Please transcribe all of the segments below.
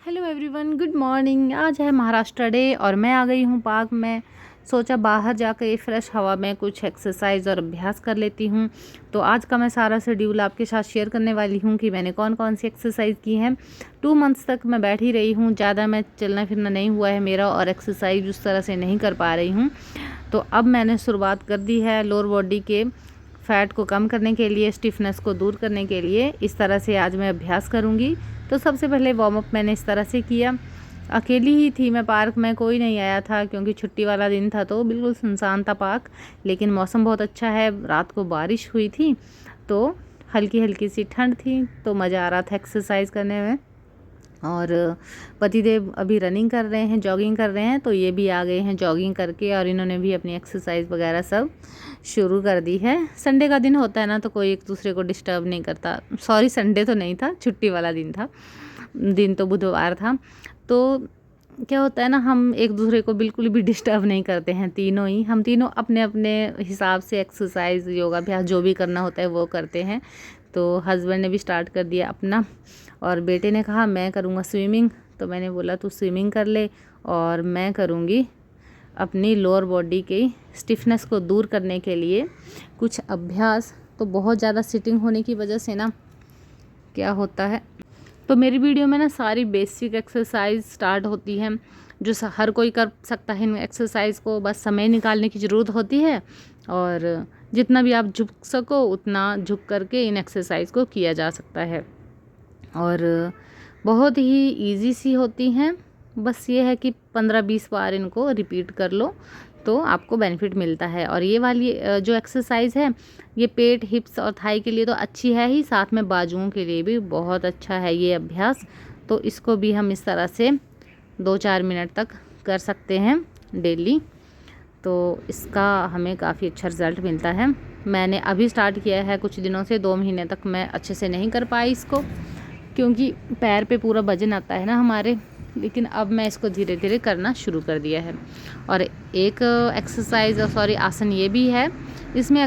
Hello everyone, good morning. आज है Maharashtra day और मैं आ गई हूँ पार्क में। सोचा बाहर जाकर फ्रेश हवा में कुछ एक्सरसाइज और अभ्यास कर लेती हूँ। तो आज का मैं सारा शेड्यूल आपके साथ शेयर करने वाली हूँ कि मैंने कौन कौन सी एक्सरसाइज की है। 2 मंथ्स तक मैं बैठी रही हूँ, ज़्यादा मैं चलना फिरना नहीं हुआ है मेरा और एक्सरसाइज उस तरह से नहीं कर पा रही हूँ। तो अब मैंने शुरुआत कर दी है लोअर बॉडी के फैट को कम करने के लिए, स्टिफनेस को दूर करने के लिए। इस तरह से आज मैं अभ्यास करूँगी। तो सबसे पहले वार्म अप मैंने इस तरह से किया। अकेली ही थी मैं पार्क में, कोई नहीं आया था क्योंकि छुट्टी वाला दिन था, तो बिल्कुल सुनसान था पार्क। लेकिन मौसम बहुत अच्छा है, रात को बारिश हुई थी तो हल्की हल्की सी ठंड थी, तो मज़ा आ रहा था एक्सरसाइज करने में। और पतिदेव अभी रनिंग कर रहे हैं, जॉगिंग कर रहे हैं, तो ये भी आ गए हैं जॉगिंग करके और इन्होंने भी अपनी एक्सरसाइज वगैरह सब शुरू कर दी है। संडे का दिन होता है ना, तो कोई एक दूसरे को डिस्टर्ब नहीं करता। सॉरी, संडे तो नहीं था, छुट्टी वाला दिन था। दिन तो बुधवार था। तो क्या होता है ना, हम एक दूसरे को बिल्कुल भी डिस्टर्ब नहीं करते हैं। तीनों ही हम तीनों अपने अपने हिसाब से एक्सरसाइज, योगाभ्यास जो भी करना होता है वो करते हैं। तो हस्बैंड ने भी स्टार्ट कर दिया अपना और बेटे ने कहा मैं करूँगा स्विमिंग। तो मैंने बोला तू स्विमिंग कर ले और मैं करूँगी अपनी लोअर बॉडी की स्टिफनेस को दूर करने के लिए कुछ अभ्यास। तो बहुत ज़्यादा सिटिंग होने की वजह से ना क्या होता है, तो मेरी वीडियो में ना सारी बेसिक एक्सरसाइज स्टार्ट होती हैं जो हर कोई कर सकता है। इन एक्सरसाइज को बस समय निकालने की ज़रूरत होती है और जितना भी आप झुक सको उतना झुक करके इन एक्सरसाइज को किया जा सकता है। और बहुत ही इजी सी होती हैं। बस ये है कि 15-20 बार इनको रिपीट कर लो तो आपको बेनिफिट मिलता है। और ये वाली जो एक्सरसाइज है ये पेट, हिप्स और थाई के लिए तो अच्छी है ही, साथ में बाजुओं के लिए भी बहुत अच्छा है ये अभ्यास। तो इसको भी हम इस तरह से 2-4 मिनट तक कर सकते हैं डेली। तो इसका हमें काफ़ी अच्छा रिज़ल्ट मिलता है। मैंने अभी स्टार्ट किया है कुछ दिनों से, 2 महीने तक मैं अच्छे से नहीं कर पाई इसको क्योंकि पैर पे पूरा वजन आता है ना हमारे। लेकिन अब मैं इसको धीरे धीरे करना शुरू कर दिया है। और एक एक्सरसाइज, सॉरी आसन ये भी है, इसमें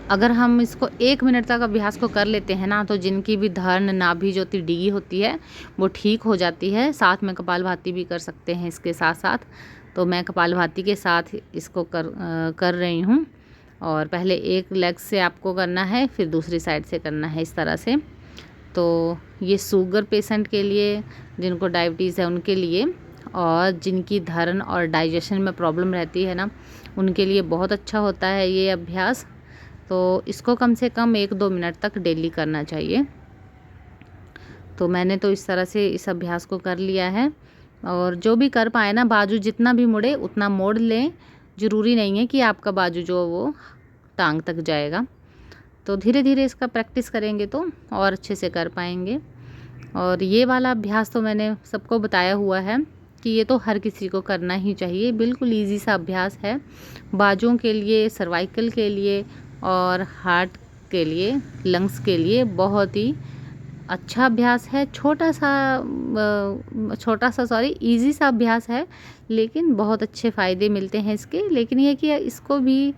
अगर हम इसको 1 मिनट तक अभ्यास को कर लेते हैं ना, तो जिनकी भी धर्ण नाभि जो डिगी होती है वो ठीक हो जाती है। साथ में कपालभाति भी कर सकते हैं इसके साथ साथ। तो मैं कपालभाति के साथ इसको कर रही हूँ। और पहले एक लेग से आपको करना है, फिर दूसरी साइड से करना है इस तरह से। तो ये शुगर पेशेंट के लिए, जिनको डायबिटीज़ है उनके लिए, और जिनकी धरण और डाइजेशन में प्रॉब्लम रहती है ना, उनके लिए बहुत अच्छा होता है ये अभ्यास। तो इसको कम से कम 1-2 मिनट तक डेली करना चाहिए। तो मैंने तो इस तरह से इस अभ्यास को कर लिया है। और जो भी कर पाए ना, बाजू जितना भी मुड़े उतना मोड़ लें। ज़रूरी नहीं है कि आपका बाजू जो वो टांग तक जाएगा। तो धीरे धीरे इसका प्रैक्टिस करेंगे तो और अच्छे से कर पाएंगे। और ये वाला अभ्यास तो मैंने सबको बताया हुआ है कि ये तो हर किसी को करना ही चाहिए। बिल्कुल इजी सा अभ्यास है, बाजुओं के लिए, सर्वाइकल के लिए और हार्ट के लिए, लंग्स के लिए बहुत ही अच्छा अभ्यास है। छोटा सा सॉरी इजी सा अभ्यास है, लेकिन बहुत अच्छे फ़ायदे मिलते हैं इसके। लेकिन ये कि इसको भी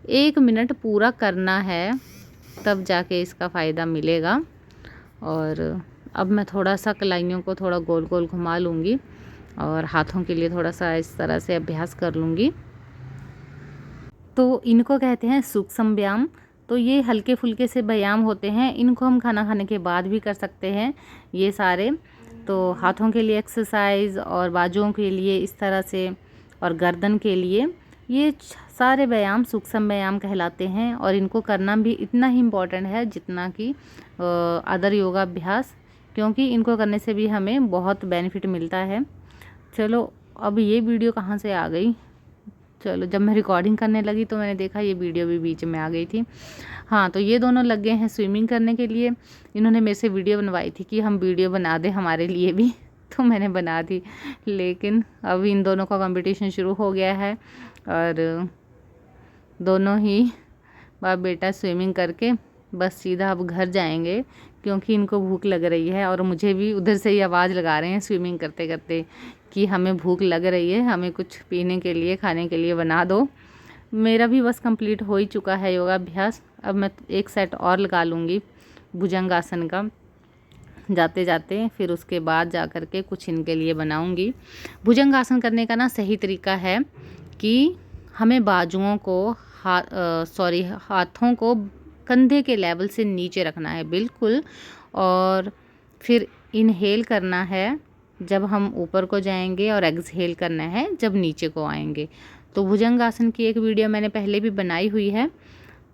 1 मिनट पूरा करना है, तब जाके इसका फ़ायदा मिलेगा। और अब मैं थोड़ा सा कलाइयों को थोड़ा गोल गोल घुमा लूँगी और हाथों के लिए थोड़ा सा इस तरह से अभ्यास कर लूँगी। तो इनको कहते हैं सूक्ष्म व्यायाम। तो ये हल्के फुल्के से व्यायाम होते हैं, इनको हम खाना खाने के बाद भी कर सकते हैं ये सारे। तो हाथों के लिए एक्सरसाइज और बाजुओं के लिए इस तरह से, और गर्दन के लिए, ये सारे व्यायाम सूक्ष्म व्यायाम कहलाते हैं। और इनको करना भी इतना ही इम्पोर्टेंट है जितना कि अदर योगाभ्यास, क्योंकि इनको करने से भी हमें बहुत बेनिफिट मिलता है। चलो, अब ये वीडियो कहाँ से आ गई, चलो जब मैं रिकॉर्डिंग करने लगी तो मैंने देखा ये वीडियो भी बीच में आ गई थी। हाँ, तो ये दोनों लग गए हैं स्विमिंग करने के लिए। इन्होंने मेरे से वीडियो बनवाई थी कि हम वीडियो बना दें हमारे लिए भी, तो मैंने बना दी। लेकिन अब इन दोनों का कंपटीशन शुरू हो गया है और दोनों ही बाप बेटा स्विमिंग करके बस सीधा अब घर जाएंगे, क्योंकि इनको भूख लग रही है। और मुझे भी उधर से ही आवाज़ लगा रहे हैं स्विमिंग करते करते कि हमें भूख लग रही है, हमें कुछ पीने के लिए, खाने के लिए बना दो। मेरा भी बस कंप्लीट हो ही चुका है योगाभ्यास। अब मैं एक सेट और लगा लूँगी भुजंगासन का। जाते जाते, फिर उसके बाद जा कर के कुछ इनके लिए बनाऊंगी। भुजंगासन करने का ना सही तरीका है कि हमें बाजुओं को हाथों को कंधे के लेवल से नीचे रखना है बिल्कुल, और फिर इनहेल करना है जब हम ऊपर को जाएंगे और एक्सहेल करना है जब नीचे को आएंगे। तो भुजंगासन की एक वीडियो मैंने पहले भी बनाई हुई है।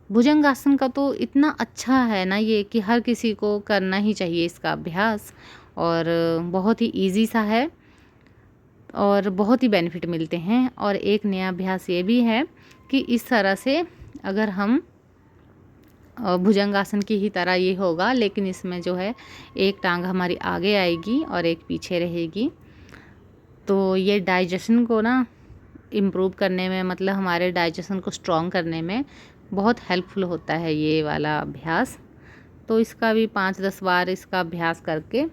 भुजंगासन का तो इतना अच्छा है ना ये कि हर किसी को करना ही चाहिए इसका अभ्यास, और बहुत ही इजी सा है और बहुत ही बेनिफिट मिलते हैं। और एक नया अभ्यास ये भी है कि इस तरह से अगर हम भुजंगासन की ही तरह ये होगा, लेकिन इसमें जो है एक टांग हमारी आगे आएगी और एक पीछे रहेगी। तो ये डाइजेशन को ना इम्प्रूव करने में, मतलब हमारे डाइजेशन को स्ट्रॉन्ग करने में बहुत हेल्पफुल होता है ये वाला अभ्यास। तो इसका भी 5-10 बार इसका अभ्यास करके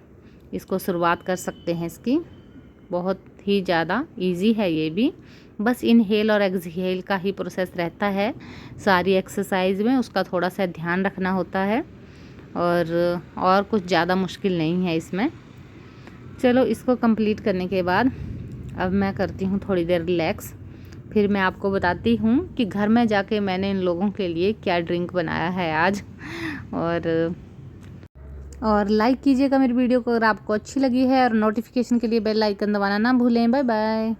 इसको शुरुआत कर सकते हैं इसकी। बहुत ही ज़्यादा इजी है ये भी, बस इनहेल और एक्सहेल का ही प्रोसेस रहता है सारी एक्सरसाइज में, उसका थोड़ा सा ध्यान रखना होता है और कुछ ज़्यादा मुश्किल नहीं है इसमें। चलो इसको कंप्लीट करने के बाद अब मैं करती हूँ थोड़ी देर रिलैक्स, फिर मैं आपको बताती हूँ कि घर में जाके मैंने इन लोगों के लिए क्या ड्रिंक बनाया है आज। और लाइक कीजिएगा मेरी वीडियो को अगर आपको अच्छी लगी है, और नोटिफिकेशन के लिए बेल आइकन दबाना ना भूलें। Bye bye.